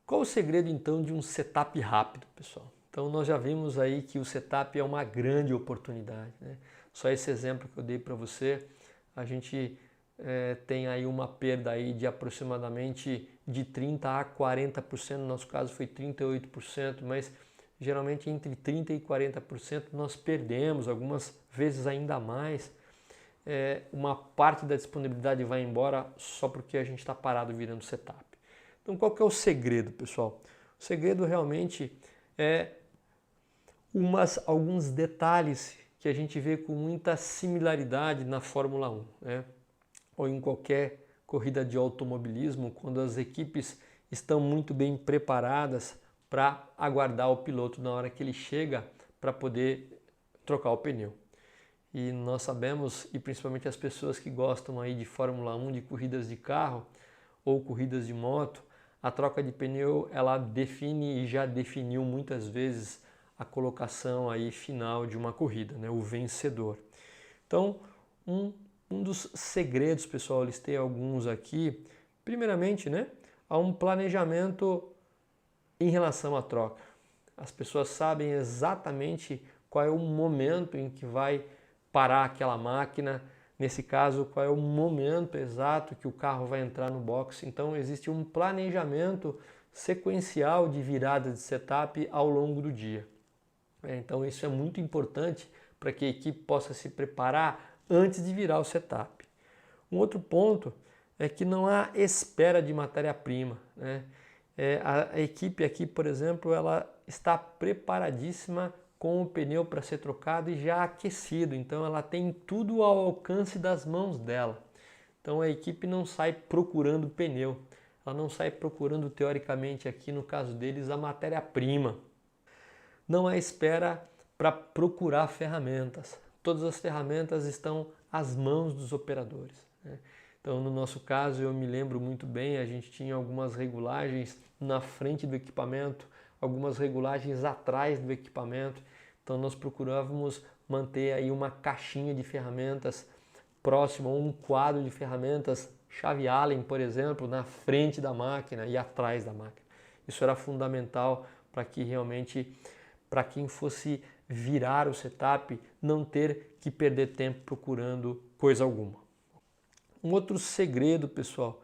Qual o segredo então de um setup rápido, pessoal? Então nós já vimos aí que o setup é uma grande oportunidade, né? Só esse exemplo que eu dei para você, a gente tem aí uma perda aí de aproximadamente de 30 a 40%, no nosso caso foi 38%, mas geralmente entre 30 e 40% nós perdemos, algumas vezes ainda mais. Uma parte da disponibilidade vai embora só porque a gente está parado virando setup. Então qual que é o segredo, pessoal? O segredo realmente é alguns detalhes que a gente vê com muita similaridade na Fórmula 1, né? Ou em qualquer corrida de automobilismo, quando as equipes estão muito bem preparadas para aguardar o piloto na hora que ele chega para poder trocar o pneu. E nós sabemos, e principalmente as pessoas que gostam aí de Fórmula 1, de corridas de carro ou corridas de moto, a troca de pneu ela define e já definiu muitas vezes a colocação aí final de uma corrida, né? O vencedor. Então, um dos segredos, pessoal, eu listei alguns aqui. Primeiramente, né, há um planejamento em relação à troca. As pessoas sabem exatamente qual é o momento em que vai parar aquela máquina, nesse caso, qual é o momento exato que o carro vai entrar no box. Então existe um planejamento sequencial de virada de setup ao longo do dia. Então isso é muito importante para que a equipe possa se preparar antes de virar o setup. Um outro ponto é que não há espera de matéria-prima, né? A equipe aqui, por exemplo, ela está preparadíssima com o pneu para ser trocado e já aquecido, então ela tem tudo ao alcance das mãos dela. Então a equipe não sai procurando pneu, ela não sai procurando teoricamente aqui no caso deles a matéria-prima. Não há espera para procurar ferramentas. Todas as ferramentas estão às mãos dos operadores, né? Então, no nosso caso, eu me lembro muito bem, a gente tinha algumas regulagens na frente do equipamento, algumas regulagens atrás do equipamento. Então, nós procurávamos manter aí uma caixinha de ferramentas próxima, um quadro de ferramentas, chave Allen, por exemplo, na frente da máquina e atrás da máquina. Isso era fundamental para que realmente, para quem fosse virar o setup, não ter que perder tempo procurando coisa alguma. Um outro segredo, pessoal,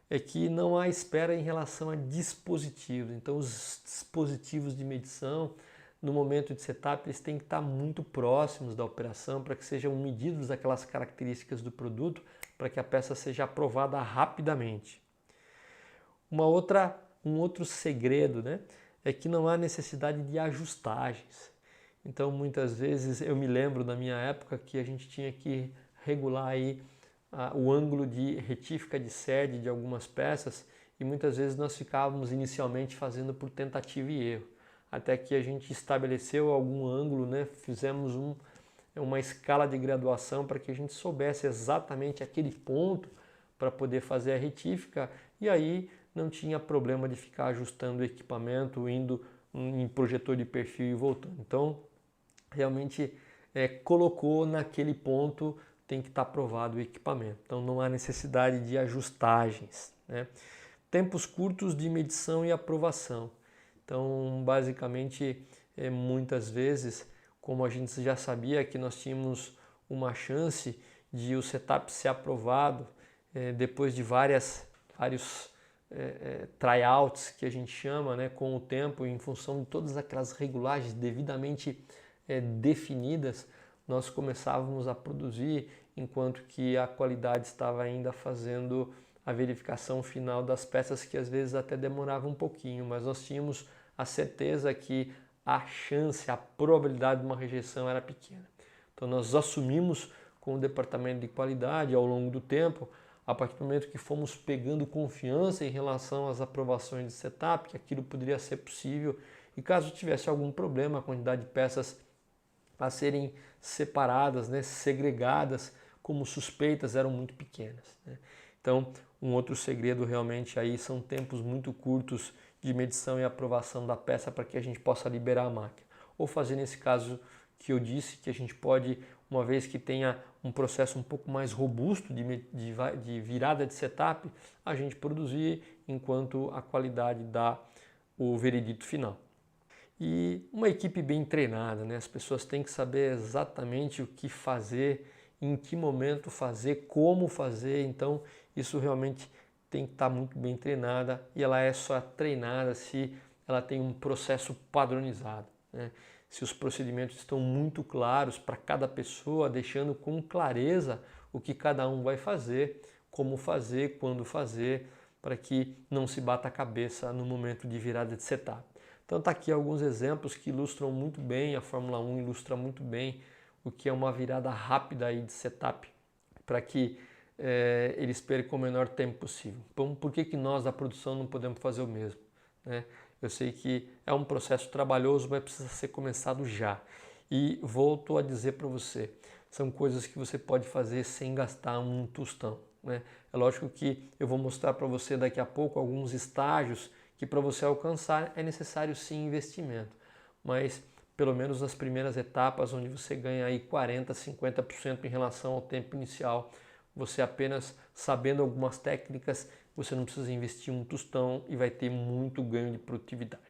é que não há espera em relação a dispositivos. Então, os dispositivos de medição, no momento de setup, eles têm que estar muito próximos da operação para que sejam medidos aquelas características do produto para que a peça seja aprovada rapidamente. Um outro segredo, né, é que não há necessidade de ajustagens. Então, muitas vezes, eu me lembro da minha época que a gente tinha que regular aí o ângulo de retífica de sede de algumas peças e muitas vezes nós ficávamos inicialmente fazendo por tentativa e erro, até que a gente estabeleceu algum ângulo, né? Fizemos uma escala de graduação para que a gente soubesse exatamente aquele ponto para poder fazer a retífica e aí não tinha problema de ficar ajustando o equipamento, indo em projetor de perfil e voltando. Então, realmente colocou naquele ponto, tem que estar aprovado o equipamento. Então não há necessidade de ajustagens, né? Tempos curtos de medição e aprovação. Então, basicamente, muitas vezes, como a gente já sabia que nós tínhamos uma chance de o setup ser aprovado depois de vários tryouts que a gente chama, né, com o tempo, em função de todas aquelas regulagens devidamente definidas, nós começávamos a produzir enquanto que a qualidade estava ainda fazendo a verificação final das peças que às vezes até demorava um pouquinho, mas nós tínhamos a certeza que a chance, a probabilidade de uma rejeição era pequena. Então nós assumimos com o departamento de qualidade ao longo do tempo, a partir do momento que fomos pegando confiança em relação às aprovações de setup, que aquilo poderia ser possível e caso tivesse algum problema, a quantidade de peças a serem separadas, né, segregadas como suspeitas eram muito pequenas, né? Então, um outro segredo realmente aí são tempos muito curtos de medição e aprovação da peça para que a gente possa liberar a máquina. Ou fazer nesse caso que eu disse, que a gente pode, uma vez que tenha um processo um pouco mais robusto de virada de setup, a gente produzir enquanto a qualidade o veredito final. E uma equipe bem treinada, né? As pessoas têm que saber exatamente o que fazer, em que momento fazer, como fazer. Então isso realmente tem que estar muito bem treinada, e ela é só treinada se ela tem um processo padronizado, né? Se os procedimentos estão muito claros para cada pessoa, deixando com clareza o que cada um vai fazer, como fazer, quando fazer, para que não se bata a cabeça no momento de virada de setup. Então está aqui alguns exemplos que ilustram muito bem, a Fórmula 1 ilustra muito bem o que é uma virada rápida aí de setup, para que eles percam o menor tempo possível. Então, por que nós da produção não podemos fazer o mesmo, né? Eu sei que é um processo trabalhoso, mas precisa ser começado já. E volto a dizer para você, são coisas que você pode fazer sem gastar um tostão, né? É lógico que eu vou mostrar para você daqui a pouco alguns estágios que para você alcançar é necessário sim investimento, mas pelo menos nas primeiras etapas, onde você ganha aí 40%, 50% em relação ao tempo inicial, você apenas sabendo algumas técnicas, você não precisa investir um tostão e vai ter muito ganho de produtividade.